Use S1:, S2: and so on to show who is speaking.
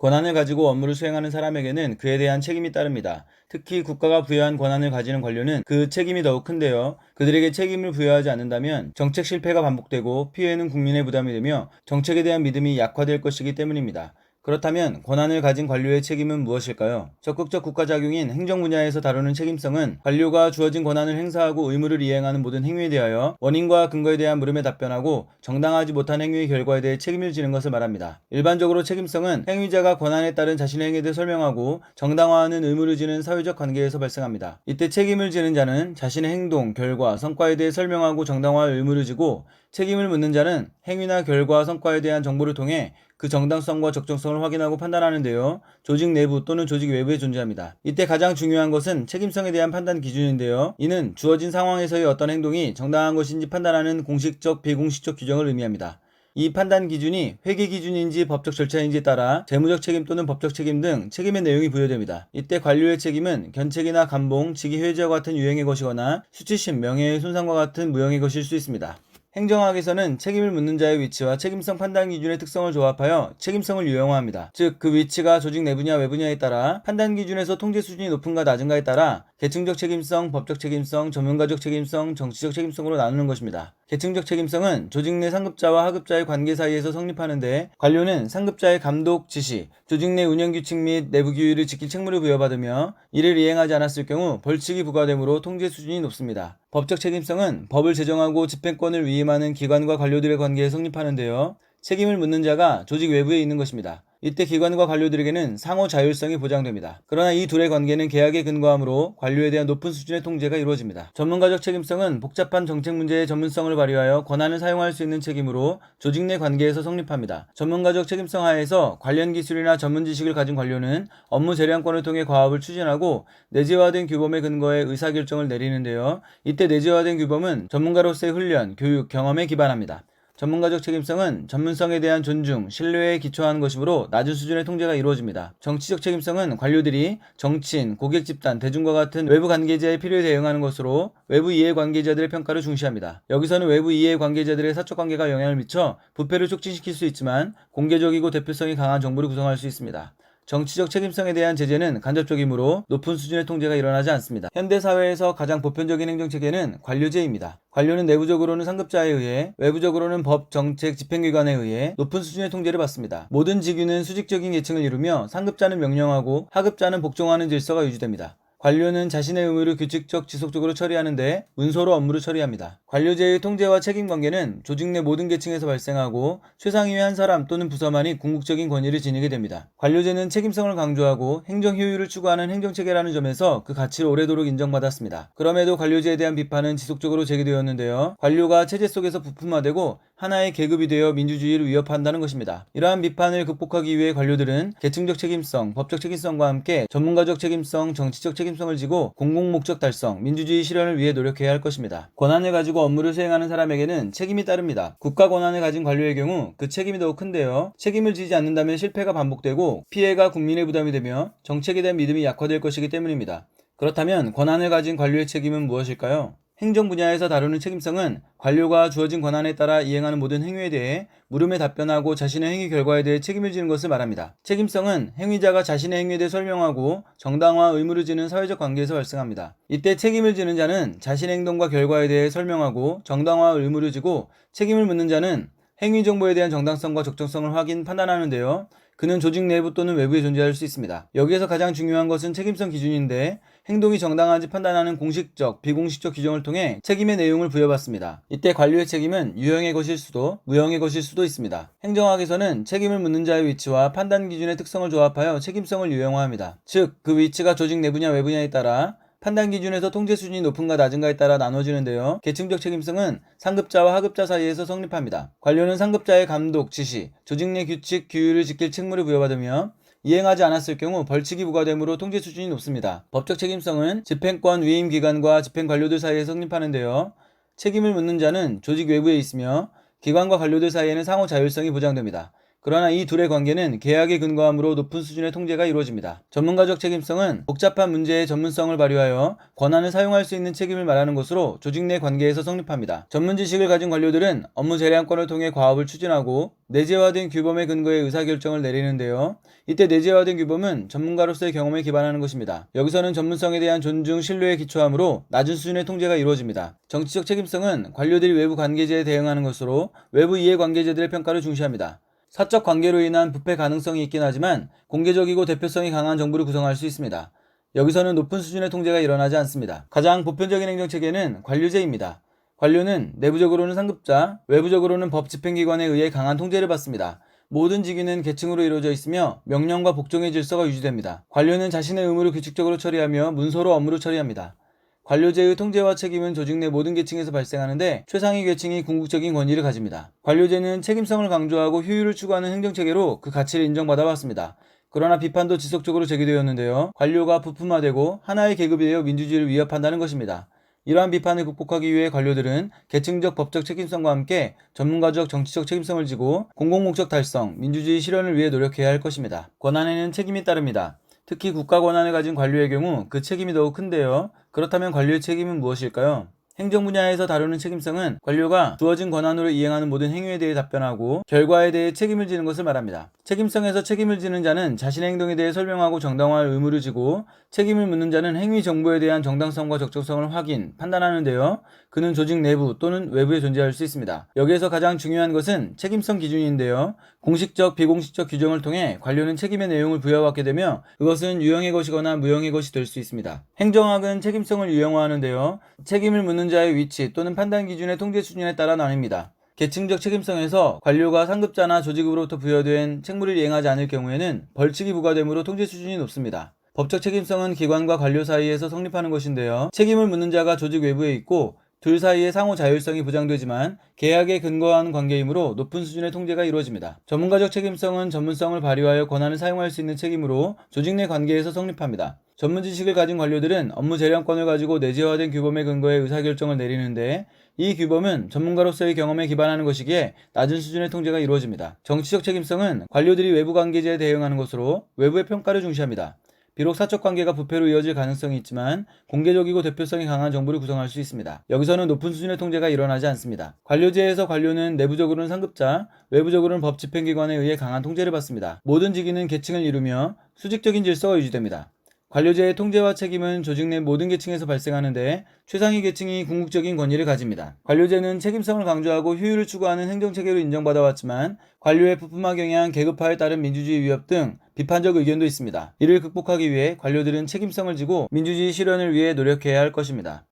S1: 권한을 가지고 업무를 수행하는 사람에게는 그에 대한 책임이 따릅니다. 특히 국가가 부여한 권한을 가지는 관료는 그 책임이 더욱 큰데요. 그들에게 책임을 부여하지 않는다면 정책 실패가 반복되고 피해는 국민의 부담이 되며 정책에 대한 믿음이 약화될 것이기 때문입니다. 그렇다면 권한을 가진 관료의 책임은 무엇일까요? 적극적 국가작용인 행정 분야에서 다루는 책임성은 관료가 주어진 권한을 행사하고 의무를 이행하는 모든 행위에 대하여 원인과 근거에 대한 물음에 답변하고 정당하지 못한 행위의 결과에 대해 책임을 지는 것을 말합니다. 일반적으로 책임성은 행위자가 권한에 따른 자신의 행위에 대해 설명하고 정당화하는 의무를 지는 사회적 관계에서 발생합니다. 이때 책임을 지는 자는 자신의 행동, 결과, 성과에 대해 설명하고 정당화할 의무를 지고 책임을 묻는 자는 행위나 결과, 성과에 대한 정보를 통해 그 정당성과 적정성을 확인하고 판단하는데요. 조직 내부 또는 조직 외부에 존재합니다. 이때 가장 중요한 것은 책임성에 대한 판단 기준인데요. 이는 주어진 상황에서의 어떤 행동이 정당한 것인지 판단하는 공식적, 비공식적 규정을 의미합니다. 이 판단 기준이 회계 기준인지 법적 절차인지에 따라 재무적 책임 또는 법적 책임 등 책임의 내용이 부여됩니다. 이때 관료의 책임은 견책이나 감봉, 직위 해지와 같은 유형의 것이거나 수치심, 명예의 손상과 같은 무형의 것일 수 있습니다. 행정학에서는 책임을 묻는 자의 위치와 책임성 판단 기준의 특성을 조합하여 책임성을 유형화합니다. 즉, 그 위치가 조직 내부냐 외부냐에 따라 판단 기준에서 통제 수준이 높은가 낮은가에 따라 계층적 책임성, 법적 책임성, 전문가적 책임성, 정치적 책임성으로 나누는 것입니다. 계층적 책임성은 조직 내 상급자와 하급자의 관계 사이에서 성립하는데 관료는 상급자의 감독, 지시, 조직 내 운영 규칙 및 내부 규율을 지킬 책무를 부여받으며 이를 이행하지 않았을 경우 벌칙이 부과되므로 통제 수준이 높습니다. 법적 책임성은 법을 제정하고 집행권을 위임하는 기관과 관료들의 관계에 성립하는데요. 책임을 묻는 자가 조직 외부에 있는 것입니다. 이때 기관과 관료들에게는 상호 자율성이 보장됩니다. 그러나 이 둘의 관계는 계약에 근거하므로 관료에 대한 높은 수준의 통제가 이루어집니다. 전문가적 책임성은 복잡한 정책 문제의 전문성을 발휘하여 권한을 사용할 수 있는 책임으로 조직 내 관계에서 성립합니다. 전문가적 책임성 하에서 관련 기술이나 전문 지식을 가진 관료는 업무 재량권을 통해 과업을 추진하고 내재화된 규범에 근거해 의사결정을 내리는데요. 이때 내재화된 규범은 전문가로서의 훈련, 교육, 경험에 기반합니다. 전문가적 책임성은 전문성에 대한 존중, 신뢰에 기초한 것이므로 낮은 수준의 통제가 이루어집니다. 정치적 책임성은 관료들이 정치인, 고객 집단, 대중과 같은 외부 관계자의 필요에 대응하는 것으로 외부 이해 관계자들의 평가를 중시합니다. 여기서는 외부 이해 관계자들의 사적 관계가 영향을 미쳐 부패를 촉진시킬 수 있지만 공개적이고 대표성이 강한 정보를 구성할 수 있습니다. 정치적 책임성에 대한 제재는 간접적이므로 높은 수준의 통제가 일어나지 않습니다. 현대사회에서 가장 보편적인 행정체계는 관료제입니다. 관료는 내부적으로는 상급자에 의해, 외부적으로는 법, 정책, 집행기관에 의해 높은 수준의 통제를 받습니다. 모든 직위는 수직적인 계층을 이루며 상급자는 명령하고 하급자는 복종하는 질서가 유지됩니다. 관료는 자신의 의무를 규칙적, 지속적으로 처리하는데 문서로 업무를 처리합니다. 관료제의 통제와 책임관계는 조직 내 모든 계층에서 발생하고 최상위의 한 사람 또는 부서만이 궁극적인 권위를 지니게 됩니다. 관료제는 책임성을 강조하고 행정 효율을 추구하는 행정체계라는 점에서 그 가치를 오래도록 인정받았습니다. 그럼에도 관료제에 대한 비판은 지속적으로 제기되었는데요. 관료가 체제 속에서 부품화되고 하나의 계급이 되어 민주주의를 위협한다는 것입니다. 이러한 비판을 극복하기 위해 관료들은 계층적 책임성, 법적 책임성과 함께 전문가적 책임성, 정치적 책임성을 지고 공공목적 달성, 민주주의 실현을 위해 노력해야 할 것입니다. 권한을 가지고 업무를 수행하는 사람에게는 책임이 따릅니다. 국가 권한을 가진 관료의 경우 그 책임이 더욱 큰데요. 책임을 지지 않는다면 실패가 반복되고 피해가 국민의 부담이 되며 정책에 대한 믿음이 약화될 것이기 때문입니다. 그렇다면 권한을 가진 관료의 책임은 무엇일까요? 행정 분야에서 다루는 책임성은 관료가 주어진 권한에 따라 이행하는 모든 행위에 대해 물음에 답변하고 자신의 행위 결과에 대해 책임을 지는 것을 말합니다. 책임성은 행위자가 자신의 행위에 대해 설명하고 정당화 의무를 지는 사회적 관계에서 발생합니다. 이때 책임을 지는 자는 자신의 행동과 결과에 대해 설명하고 정당화 의무를 지고 책임을 묻는 자는 행위 정보에 대한 정당성과 적정성을 확인, 판단하는데요. 그는 조직 내부 또는 외부에 존재할 수 있습니다. 여기에서 가장 중요한 것은 책임성 기준인데 행동이 정당한지 판단하는 공식적, 비공식적 규정을 통해 책임의 내용을 부여받습니다. 이때 관료의 책임은 유형의 것일 수도, 무형의 것일 수도 있습니다. 행정학에서는 책임을 묻는 자의 위치와 판단 기준의 특성을 조합하여 책임성을 유형화합니다. 즉, 그 위치가 조직 내부냐 외부냐에 따라 판단 기준에서 통제 수준이 높은가 낮은가에 따라 나눠지는데요. 계층적 책임성은 상급자와 하급자 사이에서 성립합니다. 관료는 상급자의 감독, 지시, 조직 내 규칙, 규율을 지킬 책무를 부여받으며 이행하지 않았을 경우 벌칙이 부과되므로 통제 수준이 높습니다. 법적 책임성은 집행권 위임기관과 집행관료들 사이에 성립하는데요. 책임을 묻는 자는 조직 외부에 있으며 기관과 관료들 사이에는 상호 자율성이 보장됩니다. 그러나 이 둘의 관계는 계약에 근거함으로 높은 수준의 통제가 이루어집니다. 전문가적 책임성은 복잡한 문제의 전문성을 발휘하여 권한을 사용할 수 있는 책임을 말하는 것으로 조직 내 관계에서 성립합니다. 전문 지식을 가진 관료들은 업무 재량권을 통해 과업을 추진하고 내재화된 규범에 근거해 의사결정을 내리는데요. 이때 내재화된 규범은 전문가로서의 경험에 기반하는 것입니다. 여기서는 전문성에 대한 존중, 신뢰에 기초하므로 낮은 수준의 통제가 이루어집니다. 정치적 책임성은 관료들이 외부 관계자에 대응하는 것으로 외부 이해관계자들의 평가를 중시합니다. 사적 관계로 인한 부패 가능성이 있긴 하지만 공개적이고 대표성이 강한 정부를 구성할 수 있습니다. 여기서는 높은 수준의 통제가 일어나지 않습니다. 가장 보편적인 행정체계는 관료제입니다. 관료는 내부적으로는 상급자, 외부적으로는 법 집행기관에 의해 강한 통제를 받습니다. 모든 직위는 계층으로 이루어져 있으며 명령과 복종의 질서가 유지됩니다. 관료는 자신의 의무를 규칙적으로 처리하며 문서로 업무를 처리합니다. 관료제의 통제와 책임은 조직 내 모든 계층에서 발생하는데 최상위 계층이 궁극적인 권위를 가집니다. 관료제는 책임성을 강조하고 효율을 추구하는 행정체계로 그 가치를 인정받아 왔습니다. 그러나 비판도 지속적으로 제기되었는데요. 관료가 부품화되고 하나의 계급이 되어 민주주의를 위협한다는 것입니다. 이러한 비판을 극복하기 위해 관료들은 계층적 법적 책임성과 함께 전문가적 정치적 책임성을 지고 공공목적 달성, 민주주의 실현을 위해 노력해야 할 것입니다. 권한에는 책임이 따릅니다. 특히 국가 권한을 가진 관료의 경우 그 책임이 더욱 큰데요. 그렇다면 관료의 책임은 무엇일까요? 행정 분야에서 다루는 책임성은 관료가 주어진 권한으로 이행하는 모든 행위에 대해 답변하고 결과에 대해 책임을 지는 것을 말합니다. 책임성에서 책임을 지는 자는 자신의 행동에 대해 설명하고 정당화할 의무를 지고 책임을 묻는 자는 행위 정보에 대한 정당성과 적정성을 확인, 판단하는데요. 그는 조직 내부 또는 외부에 존재할 수 있습니다. 여기에서 가장 중요한 것은 책임성 기준인데요. 공식적, 비공식적 규정을 통해 관료는 책임의 내용을 부여받게 되며 그것은 유형의 것이거나 무형의 것이 될 수 있습니다. 행정학은 책임성을 유형화하는데요. 책임을 묻는 자의 위치 또는 판단 기준의 통제 수준에 따라 나뉩니다. 계층적 책임성에서 관료가 상급자나 조직으로부터 부여된 책무를 이행하지 않을 경우에는 벌칙이 부과되므로 통제 수준이 높습니다. 법적 책임성은 기관과 관료 사이에서 성립하는 것인데요. 책임을 묻는 자가 조직 외부에 있고 둘 사이의 상호 자율성이 보장되지만 계약에 근거한 관계이므로 높은 수준의 통제가 이루어집니다. 전문가적 책임성은 전문성을 발휘하여 권한을 사용할 수 있는 책임으로 조직 내 관계에서 성립합니다. 전문 지식을 가진 관료들은 업무 재량권을 가지고 내재화된 규범에 근거해 의사결정을 내리는데 이 규범은 전문가로서의 경험에 기반하는 것이기에 낮은 수준의 통제가 이루어집니다. 정치적 책임성은 관료들이 외부 관계자에 대응하는 것으로 외부의 평가를 중시합니다. 비록 사적 관계가 부패로 이어질 가능성이 있지만 공개적이고 대표성이 강한 정부를 구성할 수 있습니다. 여기서는 높은 수준의 통제가 일어나지 않습니다. 관료제에서 관료는 내부적으로는 상급자, 외부적으로는 법 집행기관에 의해 강한 통제를 받습니다. 모든 직위는 계층을 이루며 수직적인 질서가 유지됩니다. 관료제의 통제와 책임은 조직 내 모든 계층에서 발생하는데 최상위 계층이 궁극적인 권위를 가집니다. 관료제는 책임성을 강조하고 효율을 추구하는 행정체계로 인정받아 왔지만 관료의 부품화 경향, 계급화에 따른 민주주의 위협 등 비판적 의견도 있습니다. 이를 극복하기 위해 관료들은 책임성을 지고 민주주의 실현을 위해 노력해야 할 것입니다.